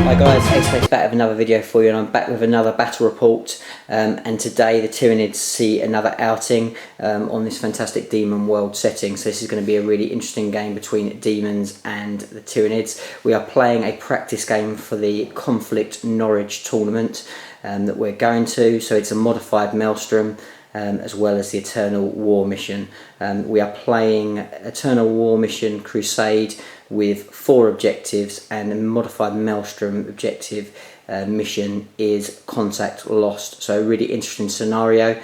Hi guys, Aceface back with another video for you, and I'm back with another battle report, and today the Tyranids see another outing on this fantastic Demon world setting. So this is going to be a really interesting game between Demons and the Tyranids. We are playing a practice game for the Conflict Norwich tournament that we're going to, so it's a modified Maelstrom as well as the Eternal War mission. We are playing Eternal War mission Crusade with 4 objectives, and the modified Maelstrom objective mission is Contact Lost. So a really interesting scenario,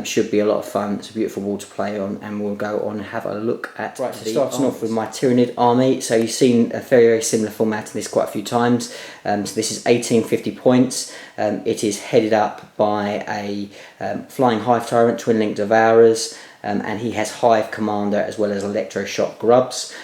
should be a lot of fun. It's a beautiful wall to play on, and we'll go on and have a look at. Right, so starting off with my Tyranid army. So you've seen a very similar format in this quite a few times. So this is 1850 points. It is headed up by a Flying Hive Tyrant, Twin Link Devourers, and he has Hive Commander as well as Electroshock Grubs.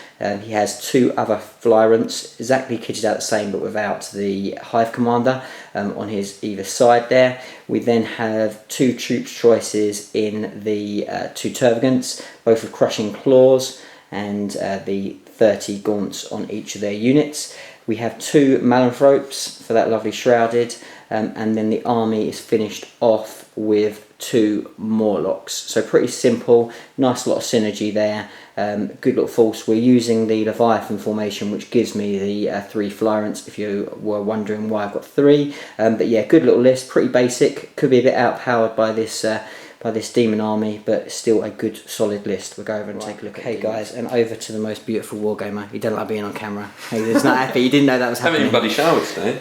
He has 2 other Flyrants, exactly kitted out the same but without the Hive Commander on his either side there. We then have 2 troops choices in the 2 Tervagants, both with Crushing Claws and the 30 Gaunts on each of their units. We have 2 Malanthropes for that lovely Shrouded, and then the army is finished off with 2 Morlocks. So pretty simple, nice lot of synergy there. Good little force. We're using the Leviathan formation, which gives me the 3 Flyrants, if you were wondering why I've got 3. But yeah, good little list, pretty basic. Could be a bit outpowered by this Demon army, but still a good solid list. We'll go over and take a look at it. Hey guys, and over to the most beautiful Wargamer. He doesn't like being on camera. He's not happy. He didn't know that was happening. Haven't even bloody showered today.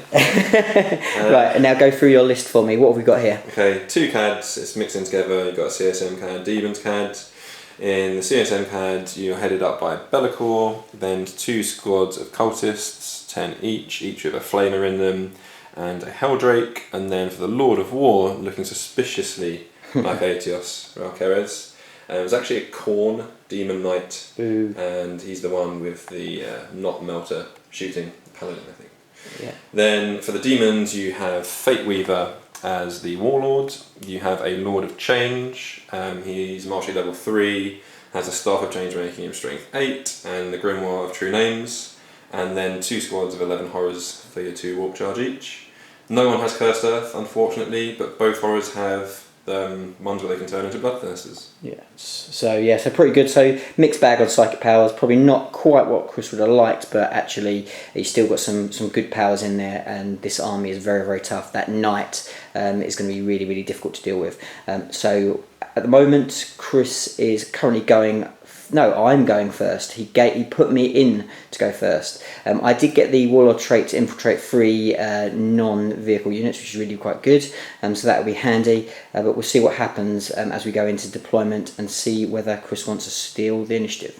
Right, and now go through your list for me. What have we got here? Okay, 2 CADs, it's mixing together. You've got a CSM CAD, Demons CAD. In the CSM CAD, you're headed up by Be'lakor, then 2 squads of cultists, 10 each with a flamer in them, and a Helldrake. And then for the Lord of War, looking suspiciously like Aetios Ralkeres. It was actually a Khorne Demon Knight. Boo. And he's the one with the not melter shooting paladin, I think. Yeah. Then for the Demons, you have Fate Weaver as the Warlord. You have a Lord of Change. He's martial level 3, has a Staff of Change making him strength 8, and the Grimoire of True Names. And then 2 squads of 11 horrors for your 2 walk charge each. No one has Cursed Earth, unfortunately, but both horrors have ones where they can turn into Bloodthirsters. Yeah, so pretty good. So mixed bag on psychic powers, probably not quite what Chris would have liked, but actually he's still got some good powers in there, and this army is very tough. That knight is going to be really difficult to deal with. So at the moment, Chris is currently going. No, I'm going first. He put me in to go first. I did get the Warlord trait to infiltrate 3 non-vehicle units, which is really quite good. So that will be handy. But we'll see what happens as we go into deployment and see whether Chris wants to steal the initiative.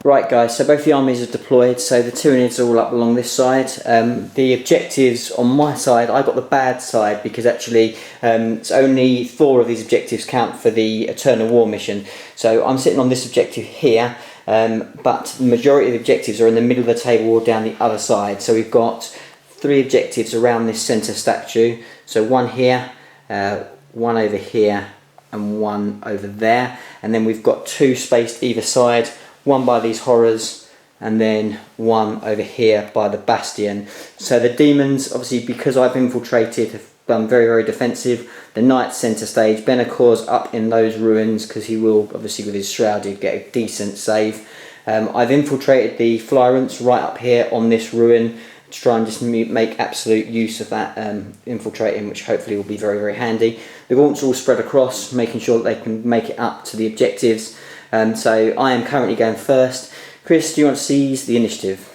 Right guys, so both the armies are deployed, so the Tyranids are all up along this side. The objectives on my side, I got the bad side because actually it's only 4 of these objectives count for the Eternal War mission. So I'm sitting on this objective here, but the majority of the objectives are in the middle of the table or down the other side. So we've got 3 objectives around this centre statue. So 1 here, 1 over here, and 1 over there. And then we've got 2 spaced either side. 1 by these horrors, and then 1 over here by the Bastion. So the Demons, obviously because I've infiltrated, have done very defensive. The Knight centre stage, Be'lakor's up in those ruins because he will obviously with his Shrouded get a decent save. I've infiltrated the Flyrants right up here on this ruin. to try and just make absolute use of that infiltrating, which hopefully will be very, very handy. The gaunts are all spread across, making sure that they can make it up to the objectives. So I am currently going first. Chris, do you want to seize the initiative?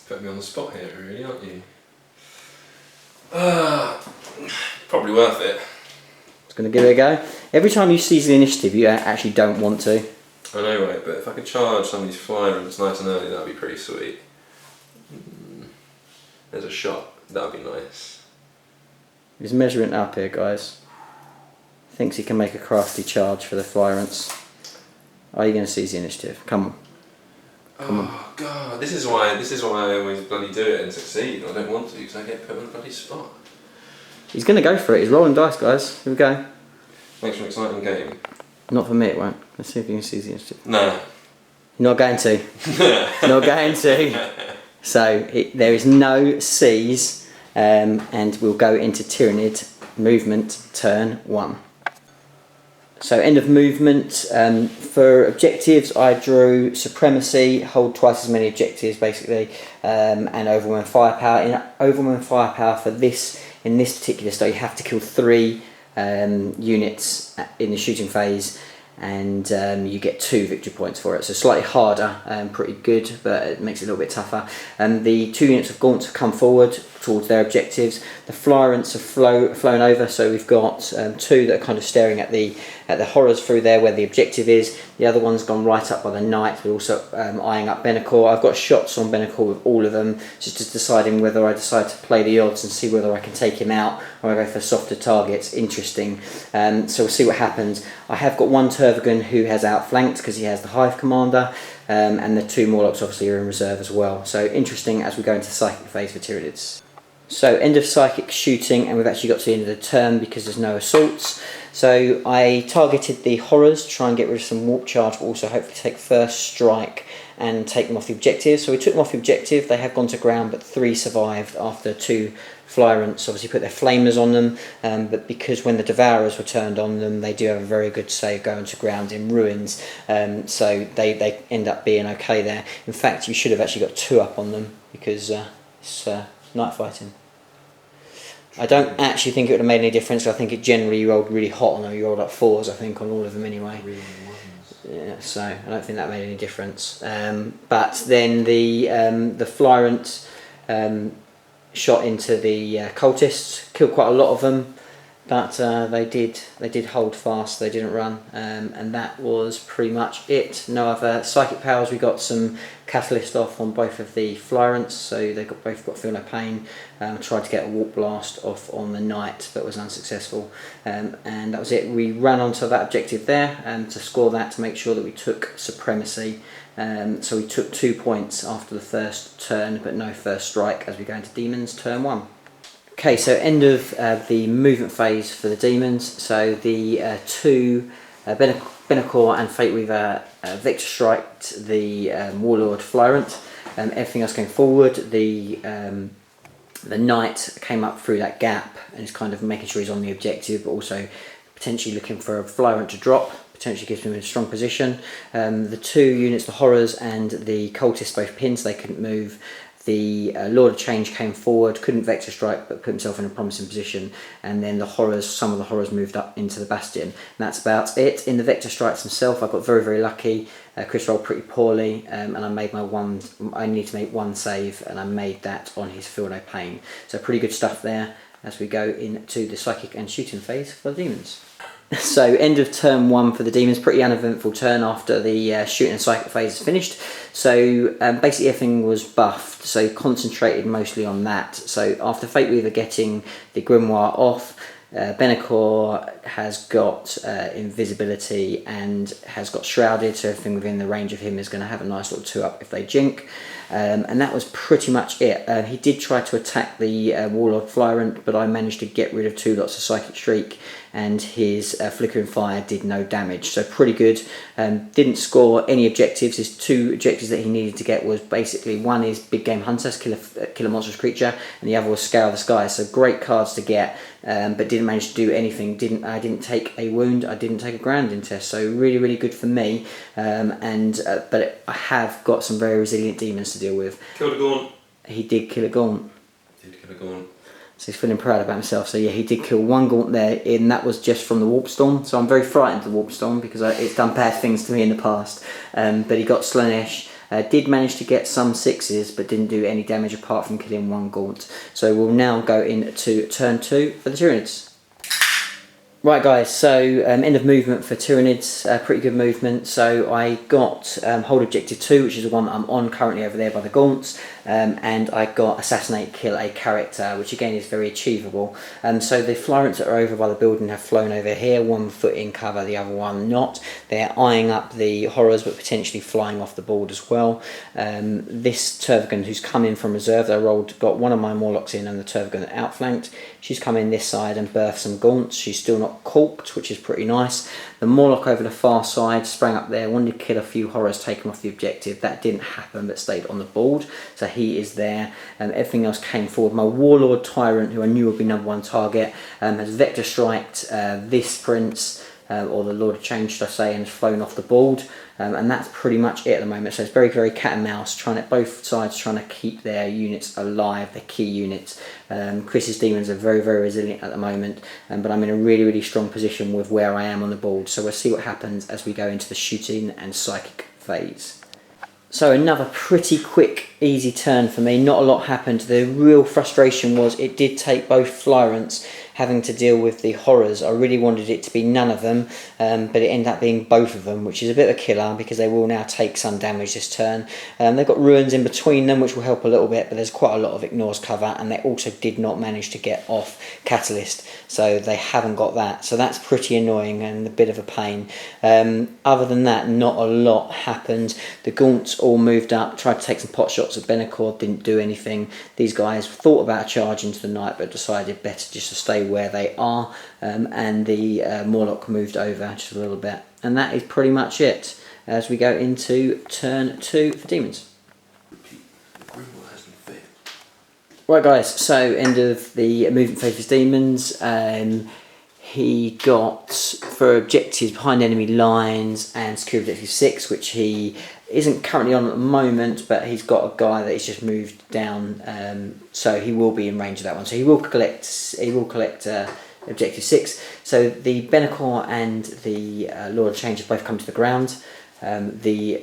Put me on the spot here, really, aren't you? Probably worth it. Just going to give it a go. Every time you seize the initiative, you actually don't want to. I know, right, but if I could charge some of these flyrants nice and early, that would be pretty sweet. There's a shot, that would be nice. He's measuring up here, guys. Thinks he can make a crafty charge for the flyrants. Are you going to seize the initiative? Come on. Oh god, this is why I always bloody do it and succeed. I don't want to because I get put on the bloody spot. He's going to go for it. He's rolling dice, guys. Here we go. Makes for an exciting game. Not for me, it won't. Let's see if you can seize the initiative. No. You're not going to. Not going to. So there is no seize, and we'll go into Tyranid movement turn 1. So end of movement. For objectives, I drew supremacy, hold twice as many objectives basically, and overwhelming firepower. In overwhelming firepower for this, in this particular style, you have to kill 3 units in the shooting phase, and you get 2 victory points for it. So slightly harder, pretty good, but it makes it a little bit tougher. The 2 units of gaunts have come forward towards their objectives. The flyrants have flown over, so we've got 2 that are kind of staring at the horrors through there where the objective is. The other one's gone right up by the knight. We're also eyeing up Benacor. I've got shots on Benacor with all of them, just deciding whether I decide to play the odds and see whether I can take him out or I go for softer targets. Interesting. So we'll see what happens. I have got 1 Tervagan who has outflanked because he has the Hive Commander, and the 2 Morlocks obviously are in reserve as well. So interesting as we go into psychic phase for Tyranids. So end of psychic shooting, and we've actually got to the end of the turn because there's no assaults. So I targeted the horrors, try and get rid of some warp charge, but also hopefully take first strike and take them off the objective. So we took them off the objective. They have gone to ground, but 3 survived after 2 flyrants obviously put their flamers on them, but because when the devourers were turned on them, they do have a very good save going to ground in ruins, so they end up being okay there. In fact, you should have actually got 2 up on them because it's night fighting. I don't actually think it would have made any difference. I think it generally rolled really hot on them. You rolled up 4s, I think, on all of them anyway. Yeah, so I don't think that made any difference. But then the flyrant shot into the cultists, killed quite a lot of them, but they did hold fast. They didn't run, and that was pretty much it. No other psychic powers. We got some catalyst off on both of the flyrants, so they both got feel no pain. Tried to get a warp blast off on the knight, but was unsuccessful, and that was it. We ran onto that objective there to score that to make sure that we took supremacy. So we took 2 points after the first turn, but no first strike as we go into Demons turn 1. Okay, so end of the movement phase for the Demons. So the 2 Benacor and Fate Weaver Victor striked the Warlord Flyrant. Everything else going forward. The Knight came up through that gap and is kind of making sure he's on the objective, but also potentially looking for a Flyrant to drop. Potentially gives him a strong position. The 2 units, the Horrors and the Cultists, both pinned, so they couldn't move. The Lord of Change came forward, couldn't Vector strike, but put himself in a promising position. And then the Horrors, some of the Horrors moved up into the Bastion. And that's about it. In the Vector strikes himself, I got very, very lucky. Chris rolled pretty poorly, and I made my one. I need to make 1 save, and I made that on his Feel No Pain. So pretty good stuff there as we go into the Psychic and Shooting phase for the Demons. So end of turn 1 for the Demons, pretty uneventful turn after the shooting and psychic phase is finished. So basically everything was buffed, so concentrated mostly on that. So after Fate Weaver getting the Grimoire off, Benacor has got invisibility and has got shrouded, so everything within the range of him is going to have a nice little 2-up if they jink. And that was pretty much it. He did try to attack the Warlord Flyrant, but I managed to get rid of 2 lots of Psychic Streak, and his Flickering Fire did no damage, so pretty good. Didn't score any objectives. His 2 objectives that he needed to get was basically, one is Big Game Hunters, kill a monstrous creature, and the other was Scour the Skies. So great cards to get, but didn't manage to do anything. I didn't take a wound, I didn't take a grounding test, so really, really good for me. But I have got some very resilient demons to deal with. Killed a Gaunt. He did kill a Gaunt. Did kill a gaunt. So he's feeling proud about himself. So yeah, he did kill one gaunt there, and that was just from the warp storm. So I'm very frightened of the warp storm because it's done bad things to me in the past. But he got Slanesh. Did manage to get some 6s, but didn't do any damage apart from killing one gaunt. So we'll now go into turn 2 for the Tyranids. Right guys, so end of movement for Tyranids, pretty good movement. So I got hold objective 2, which is the one that I'm on currently over there by the gaunts, and I got assassinate, kill a character, which again is very achievable. So the Florents that are over by the building have flown over here, 1 foot in cover, the other one not. They're eyeing up the horrors but potentially flying off the board as well. This Tervagan who's come in from reserve, got one of my Morlocks in and the Tervagan outflanked. She's come in this side and birthed some gaunts. She's still not corked, which is pretty nice. The Morlock over the far side sprang up there, wanted to kill a few horrors, take him off the objective. That didn't happen, but stayed on the board, so he is there. Everything else came forward. My Warlord Tyrant, who I knew would be #1 target, has vector striked this prince, or the Lord of Change should I say, and has flown off the board. And that's pretty much it at the moment. So it's very, very cat and mouse, both sides trying to keep their units alive, their key units. Chris's Demons are very, very resilient at the moment, but I'm in a really, really strong position with where I am on the board. So we'll see what happens as we go into the shooting and psychic phase. So another pretty quick, easy turn for me. Not a lot happened. The real frustration was it did take both Florents having to deal with the horrors. I really wanted it to be none of them, but it ended up being both of them, which is a bit of a killer because they will now take some damage this turn. They've got ruins in between them, which will help a little bit, but there's quite a lot of ignores cover, and they also did not manage to get off Catalyst, so they haven't got that. So that's pretty annoying and a bit of a pain. Other than that, not a lot happened. The Gaunts all moved up, tried to take some pot shots at Benacor, didn't do anything. These guys thought about a charge into the night, but decided better just to stay where they are, and the Morlock moved over just a little bit, and that is pretty much it as we go into turn 2 for Demons. Right guys, so end of the movement phase for Demons. He got for objectives behind enemy lines and secure objective 6, which he isn't currently on at the moment, but he's got a guy that he's just moved down, so he will be in range of that one. So he will collect objective 6. So the Benacor and the Lord of Change have both come to the ground. The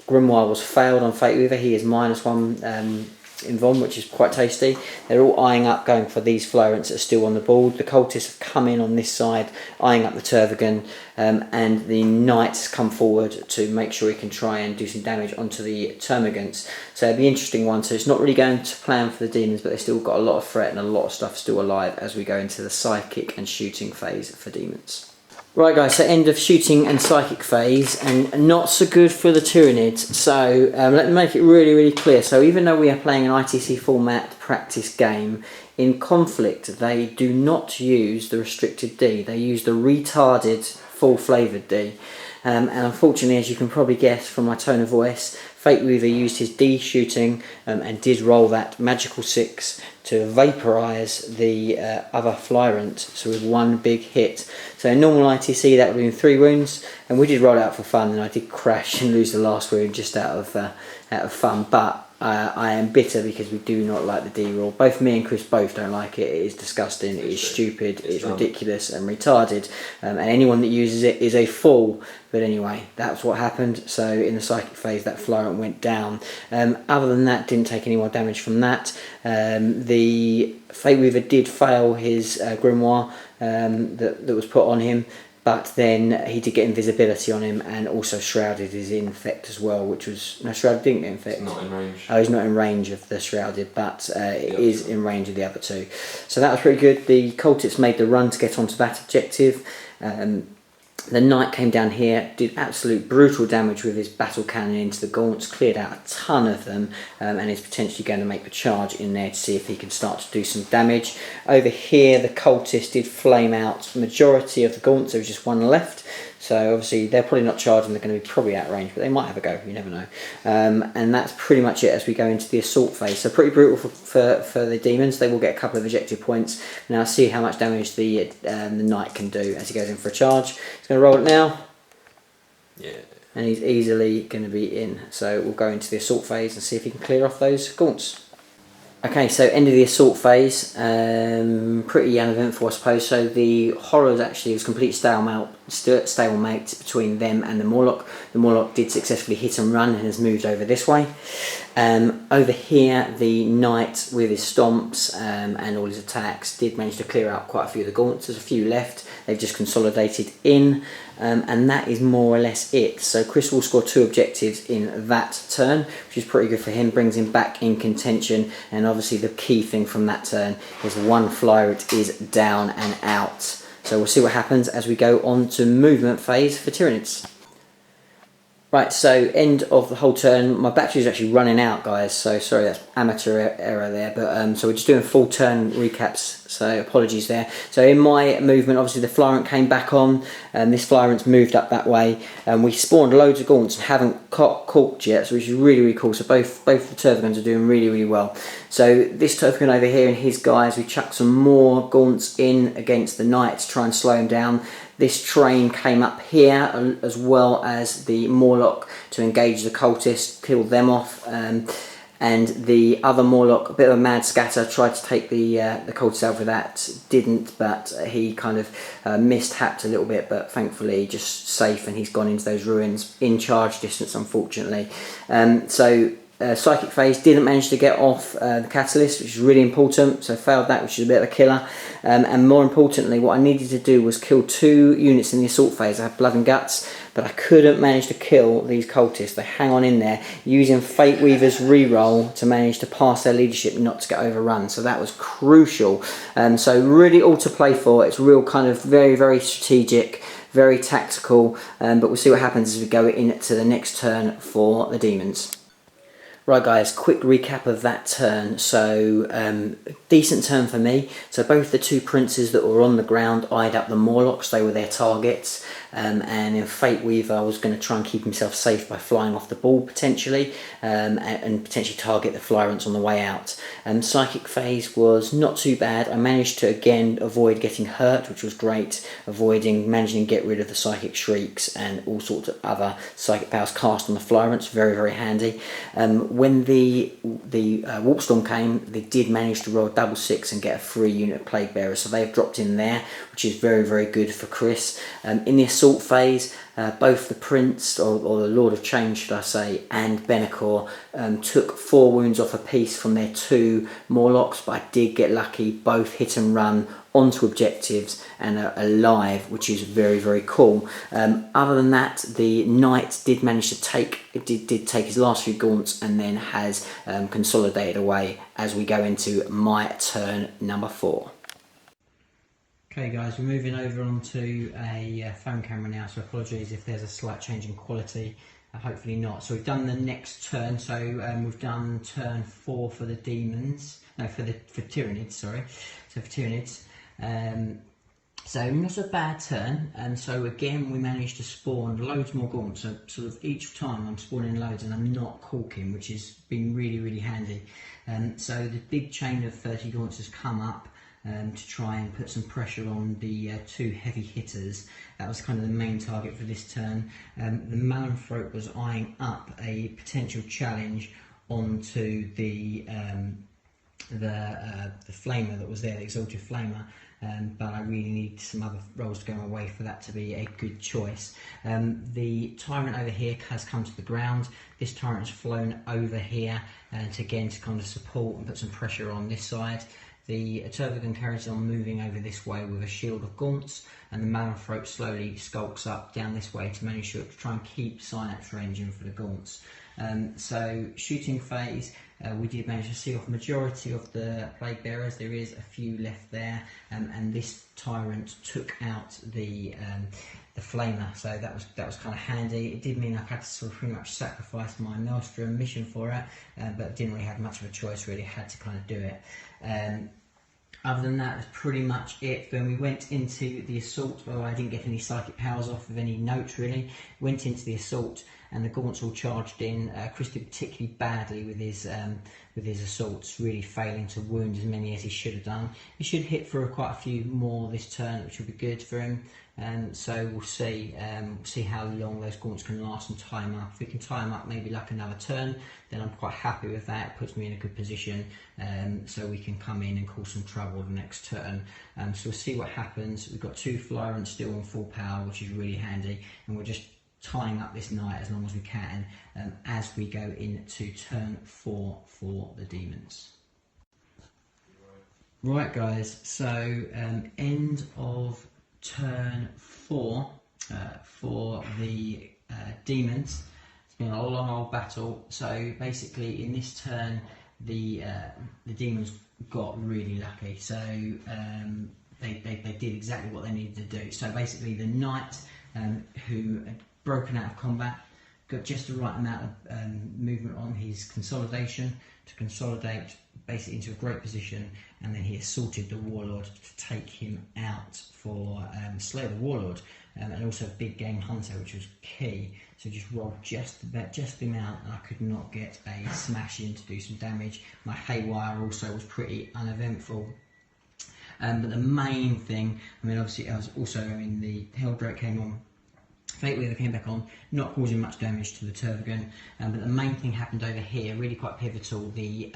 Grimoire was failed on Fate Weaver. He is -1 in Von, which is quite tasty. They're all eyeing up, going for these Florents that are still on the board. The Cultists have come in on this side, eyeing up the Tervagan, and the Knights come forward to make sure he can try and do some damage onto the Termagants. So it'll be an interesting one. So it's not really going to plan for the Demons, but they've still got a lot of threat and a lot of stuff still alive as we go into the psychic and shooting phase for Demons. Right guys, so end of shooting and psychic phase, and not so good for the Tyranids. So let me make it really, really clear. So even though we are playing an ITC format practice game, in conflict they do not use the restricted D, they use the retarded full flavoured D. And unfortunately, as you can probably guess from my tone of voice, Fate Weaver used his D shooting and did roll that magical 6 to vaporise the other Florent, so with 1 big hit. So in normal ITC that would have been 3 wounds, and we did roll it out for fun, and I did crash and lose the last wound just out of fun. But I am bitter because we do not like the D roll. Both me and Chris both don't like it. It is disgusting, it is stupid, it's ridiculous and retarded, and anyone that uses it is a fool. But anyway, that's what happened. So in the psychic phase, that Florent went down. Other than that, didn't take any more damage from that. The Fate Weaver did fail his Grimoire that was put on him, but then he did get invisibility on him, and also Shrouded is in effect as well, which was... No, Shrouded didn't get in effect. Not in range. Oh, he's not in range of the Shrouded, but it is in range of the other 2. So that was pretty good. The Cultists made the run to get onto that objective. The Knight came down here, did absolute brutal damage with his battle cannon into the Gaunts, cleared out a ton of them, and is potentially going to make the charge in there to see if he can start to do some damage. Over here, the Cultist did flame out the majority of the Gaunts. There was just 1 left. So obviously they're probably not charging, they're going to be probably out of range, but they might have a go, you never know. And that's pretty much it as we go into the assault phase. So pretty brutal for the Demons. They will get a couple of objective points. Now see how much damage the Knight can do as he goes in for a charge. He's going to roll it now. Yeah. And he's easily going to be in. So we'll go into the assault phase and see if he can clear off those Gaunts. Okay, so end of the assault phase, pretty uneventful I suppose. So the horrors actually was complete stalemate between them and the Morlock. The Morlock did successfully hit and run and has moved over this way. Over here the Knight with his stomps and all his attacks did manage to clear out quite a few of the gaunts. There's a few left, they've just consolidated in. And that is more or less it. So Chris will score 2 objectives in that turn, which is pretty good for him, brings him back in contention, and obviously the key thing from that turn is 1 flyer, it is down and out. So we'll see what happens as we go on to movement phase for Tyranids. Right, so end of the whole turn. My battery is actually running out, guys, so sorry, that's amateur error there, but so we're just doing full turn recaps, so apologies there. So in my movement, obviously the Flyrant came back on, and this Flyrant's moved up that way, and we spawned loads of gaunts and haven't corked yet, so which is really, really cool. So both the Turfgans are doing really, really well. So this Turfgan over here and his guys, we chucked some more gaunts in against the Knight to try and slow him down. This train came up here as well as the Morlock to engage the cultists, kill them off, and the other Morlock, a bit of a mad scatter, tried to take the cultists out for that, didn't, but he kind of mishapped a little bit, but thankfully just safe, and he's gone into those ruins in charge distance, unfortunately. Psychic phase didn't manage to get off the catalyst, which is really important, so failed that, which is a bit of a killer. And more importantly, what I needed to do was kill 2 units in the assault phase. I had blood and guts, but I couldn't manage to kill these cultists. They hang on in there, using Fate Weaver's reroll to manage to pass their leadership, not to get overrun. So that was crucial. So really all to play for. It's real kind of very, very strategic, very tactical, but we'll see what happens as we go into the next turn for the Daemons. Right guys, quick recap of that turn. So decent turn for me. So both the 2 princes that were on the ground eyed up the Morlocks, they were their targets. And in Fate Weaver was going to try and keep himself safe by flying off the ball potentially, and potentially target the Flyrants on the way out. Psychic phase was not too bad. I managed to again avoid getting hurt, which was great, managing to get rid of the Psychic Shrieks and all sorts of other psychic powers cast on the Flyrants, very, very handy. When the Warpstorm came, they did manage to roll double 6 and get a free unit of Plague Bearers, so they've dropped in there, which is very, very good for Chris. In the assault phase, both the Prince, or the Lord of Change should I say, and Benacor took 4 wounds off a piece from their 2 Morlocks, but I did get lucky, both hit and run onto objectives and are alive, which is very, very cool. Other than that, the Knight did manage to take his last few gaunts and then has consolidated away as we go into my turn number 4. Okay guys, we're moving over onto a phone camera now, so apologies if there's a slight change in quality, hopefully not. So we've done the next turn, so we've done turn 4 for the Daemons, no, for Tyranids, sorry, so for Tyranids. So not a bad turn, and so again we managed to spawn loads more gaunts, so sort of each time I'm spawning loads and I'm not corking, which has been really, really handy. So the big chain of 30 gaunts has come up to try and put some pressure on the 2 heavy hitters. That was kind of the main target for this turn. The Malonthrope was eyeing up a potential challenge onto the Flamer that was there, the Exalted Flamer, but I really need some other rolls to go my way for that to be a good choice. The Tyrant over here has come to the ground. This Tyrant has flown over here to kind of support and put some pressure on this side. The Turfgan carries on moving over this way with a shield of gaunts, and the Malonthrope slowly skulks up down this way to manage to try and keep Synapse range in for the gaunts. So shooting phase, we did manage to see off the majority of the Plague Bearers. There is a few left there, and this Tyrant took out the Flamer, so that was kind of handy. It did mean I had to sort of pretty much sacrifice my Maelstrom mission for it, but didn't really have much of a choice, really had to kind of do it. Other than that, that's pretty much it. When we went into the assault, well, I didn't get any psychic powers off of any note really. Went into the assault, and the gaunts all charged in. Chris did particularly badly with his assaults, really failing to wound as many as he should have done. He should hit for quite a few more this turn, which will be good for him. So we'll see how long those gaunts can last and tie him up. If we can tie him up maybe like another turn, then I'm quite happy with that. It puts me in a good position, so we can come in and cause some trouble the next turn. So we'll see what happens. We've got 2 Flyrants still on full power, which is really handy, and we're just tying up this knight as long as we can as we go into turn 4 for the Demons. Right guys, so end of turn 4 for the Demons. It's been a long old battle. So basically in this turn the Demons got really lucky. So they did exactly what they needed to do. So basically the knight who had broken out of combat got just the right amount of movement on his consolidation to consolidate basically into a great position, and then he assaulted the warlord to take him out for slay the warlord, and also big game hunter, which was key. So just rolled just the amount, and I could not get a smash in to do some damage. My haywire also was pretty uneventful. But the main thing, I mean, obviously, the Helldrake came on. Fate Weaver came back on, not causing much damage to the Tervagan, but the main thing happened over here, really quite pivotal. The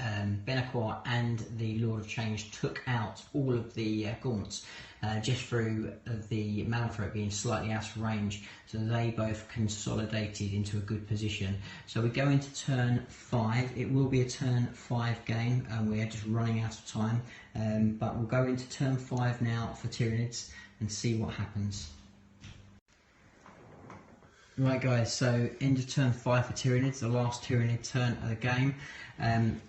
Benacor and the Lord of Change took out all of the gaunts, just through the Malifaux being slightly out of range, so they both consolidated into a good position. So we go into turn 5. It will be a turn 5 game, and we're just running out of time, but we'll go into turn 5 now for Tyranids and see what happens. Right guys, so end of turn 5 for Tyranids, the last Tyranid turn of the game.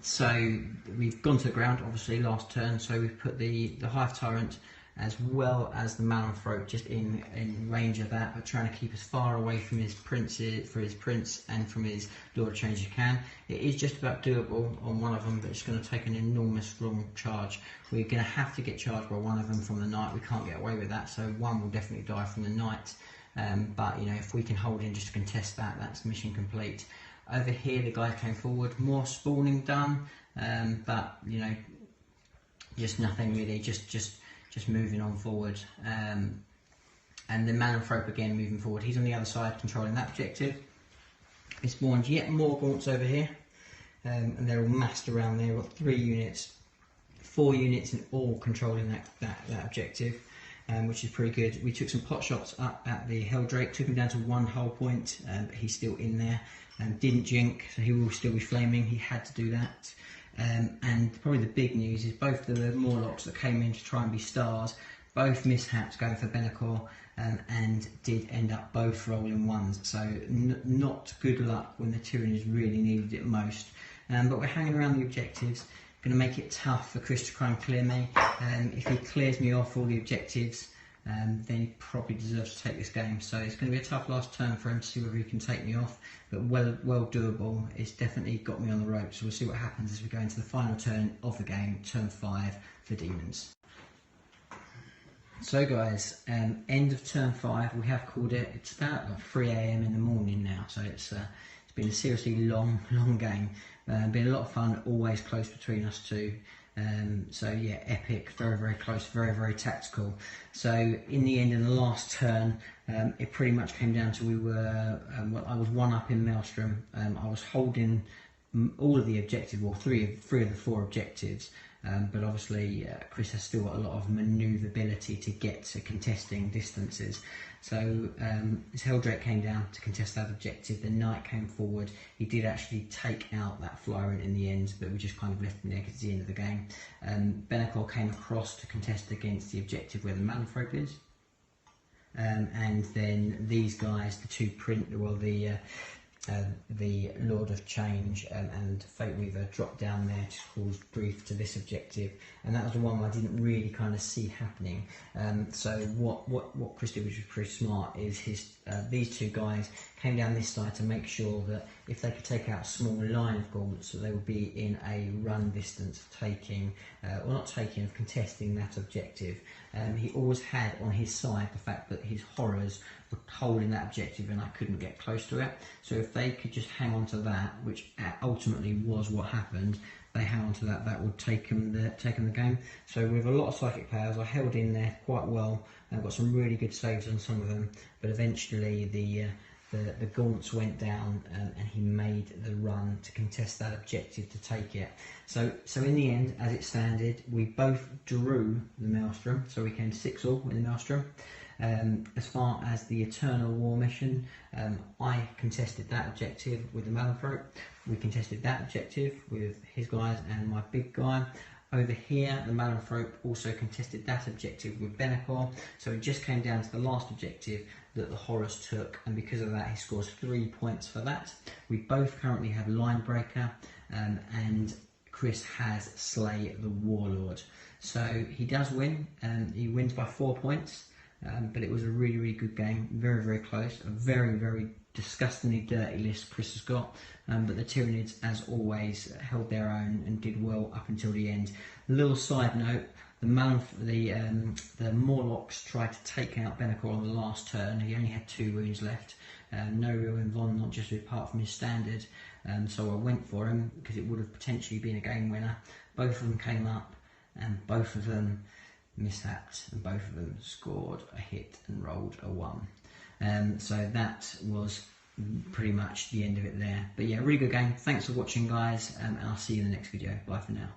So we've gone to the ground, obviously, last turn, so we've put the Hive Tyrant as well as the Malifaux just in range of that, but trying to keep as far away from his prince and from his Lord of Change as you can. It is just about doable on one of them, but it's going to take an enormous long charge. We're going to have to get charged by one of them from the knight. We can't get away with that, so one will definitely die from the knight. But you know, if we can hold in just to contest that, that's mission complete. Over here, the guy came forward, more spawning done, but you know, just nothing really, just moving on forward. And the Malifaux again moving forward. He's on the other side, controlling that objective. He spawned yet more gaunts over here, and they're all massed around there. We've got 3 units, 4 units in all controlling that objective. Which is pretty good. We took some pot shots up at the Helldrake, took him down to 1 hull point, but he's still in there, didn't jink, so he will still be flaming. He had to do that. And probably the big news is both the Morlocks that came in to try and be stars, both mishaps going for Benacor, and did end up both rolling 1s. So not good luck when the Tyranids really needed it most. But we're hanging around the objectives. Going to make it tough for Chris to try and clear me. If he clears me off all the objectives, then he probably deserves to take this game. So it's going to be a tough last turn for him to see whether he can take me off, but well doable. It's definitely got me on the ropes. So we'll see what happens as we go into the final turn of the game, turn 5 for Demons. So guys, end of turn 5. We have called it. It's about like 3 AM in the morning now, so it's been a seriously long game. Been a lot of fun, always close between us two. So yeah, epic, very close, very tactical. So in the end, in the last turn, it pretty much came down to I was 1 up in Maelstrom. I was holding all of the objectives, well, three of the 4 objectives. But obviously Chris has still got a lot of manoeuvrability to get to contesting distances. So his Helldrake came down to contest that objective. The knight came forward. He did actually take out that Flyrant in the end, but we just kind of left him there because it's the end of the game. Benacor came across to contest against the objective where the Malifaux is. And then these guys, the 2 the Lord of Change and Fate Weaver dropped down there to cause grief to this objective, and that was the one I didn't really kind of see happening. So what Chris did, which was pretty smart, is these 2 guys came down this side to make sure that if they could take out a small line of gaunts, so they would be in a run distance of taking, or not taking, of contesting that objective. he always had on his side the fact that his horrors were holding that objective and I couldn't get close to it. So if they could just hang on to that, which ultimately was what happened, they hang on to that, that would take them the game. So with a lot of psychic powers, I held in there quite well and got some really good saves on some of them, but eventually the gaunts went down, and he made the run to contest that objective to take it. So in the end, as it standed, we both drew the Maelstrom, so we came 6-all in the Maelstrom. As far as the Eternal War mission, I contested that objective with the Malanthrope. We contested that objective with his guys and my big guy. Over here, the Malanthrope also contested that objective with Benacor, so it just came down to the last objective that the Horus took, and because of that he scores 3 points for that. We both currently have Linebreaker, and Chris has Slay the Warlord. So he does win, he wins by 4 points, but it was a really, really good game, very, very close, a very, very disgustingly dirty list Chris has got, but the Tyranids, as always, held their own and did well up until the end. A little side note, the Morlocks tried to take out Benacor on the last turn. He only had 2 wounds left, no real invuln, not just apart from his standard, so I went for him because it would have potentially been a game winner. Both of them came up and both of them mishapped, and both of them scored a hit and rolled a 1. So that was pretty much the end of it there. But yeah, really good game. Thanks for watching, guys, and I'll see you in the next video. Bye for now.